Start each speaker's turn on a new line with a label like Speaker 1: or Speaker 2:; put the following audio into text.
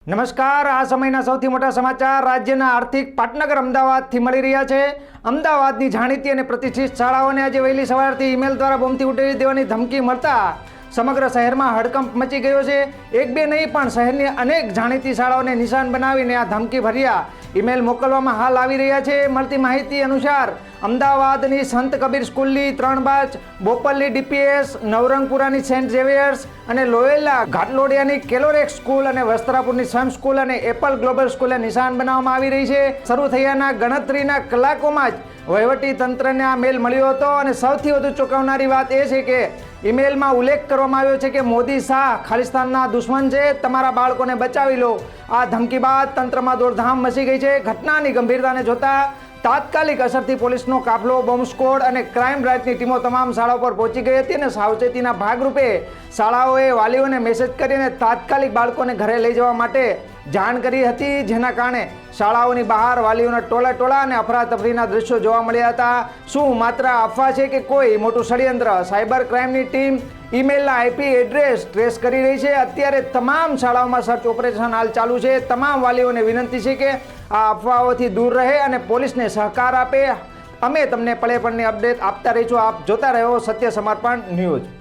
Speaker 1: નમસ્કાર, આ સમયના સૌથી મોટા સમાચાર રાજ્યના આર્થિક પાટનગર અમદાવાદથી મળી રહ્યા છે। અમદાવાદની જાણીતી અને પ્રતિષ્ઠિત શાળાઓને આજે વહેલી સવારથી ઈમેલ દ્વારા બોમ્બથી ઉડાવી દેવાની ધમકી મળતા સમગ્ર શહેરમાં હડકંપ મચી ગયો છે। એક બે નહીં પણ શહેરની અનેક જાણીતી શાળાઓને નિશાન બનાવીને આ ધમકી ભર્યા ઈમેલ મોકલવામાં હાલ આવી રહ્યા છે। મળતી માહિતી અનુસાર અમદાવાદની સંત કબીર સ્કૂલની 3 બાચ, બોપલની ડીપીએસ, નવરંગપુરાની સેન્ટ ઝેવિયર્સ અને લોયેલા ઘાટલોડિયાની કેલોરેક્સ સ્કૂલ અને વસ્ત્રાપુરની સ્વયં સ્કૂલ અને એપલ ગ્લોબલ સ્કૂલને નિશાન બનાવવામાં આવી રહી છે। શરૂ થયાના ગણતરીના કલાકોમાં જ વહીવટી તંત્રને આ મેલ મળ્યો હતો અને સૌથી વધુ ચોંકાવનારી વાત એ છે કે ઈમેલમાં ઉલ્લેખ કરવામાં આવ્યો છે કે મોદી શાહ ખાલિસ્તાનના દુશ્મન છે, તમારા બાળકોને બચાવી લો। આ ધમકી બાદ તંત્રમાં દોડધામ મચી ગઈ છે। ઘટનાની ગંભીરતાને જોતા તાત્કાલિક અસરથી પોલીસનો કાફલો, બોમ્બ સ્ક્વોડ અને ક્રાઇમ બ્રાન્ચની ટીમો તમામ શાળાઓ પર પહોંચી ગઈ હતી અને સાવચેતીના ભાગરૂપે શાળાઓએ વાલીઓને મેસેજ કરીને તાત્કાલિક બાળકોને ઘરે લઈ જવા માટે જાણ કરી હતી, જેના કારણે શાળાઓની બહાર વાલીઓના ટોળા અને અફરાતફરીના દ્રશ્યો જોવા મળ્યા હતા। શું માત્ર અફવા છે કે કોઈ મોટું ષડયંત્ર? સાયબર ક્રાઇમની ટીમ ઈમેલના આઈપી એડ્રેસ ટ્રેસ કરી રહી છે। અત્યારે તમામ શાળાઓમાં સર્ચ ઓપરેશન હાલ ચાલુ છે। તમામ વાલીઓને વિનંતી છે કે આ અફવાઓથી દૂર રહે અને પોલીસને સહકાર આપે। અમે તમને પળે પળની અપડેટ આપતા રહીશું। આપ જોતા રહો સત્ય સમર્પણ ન્યૂઝ।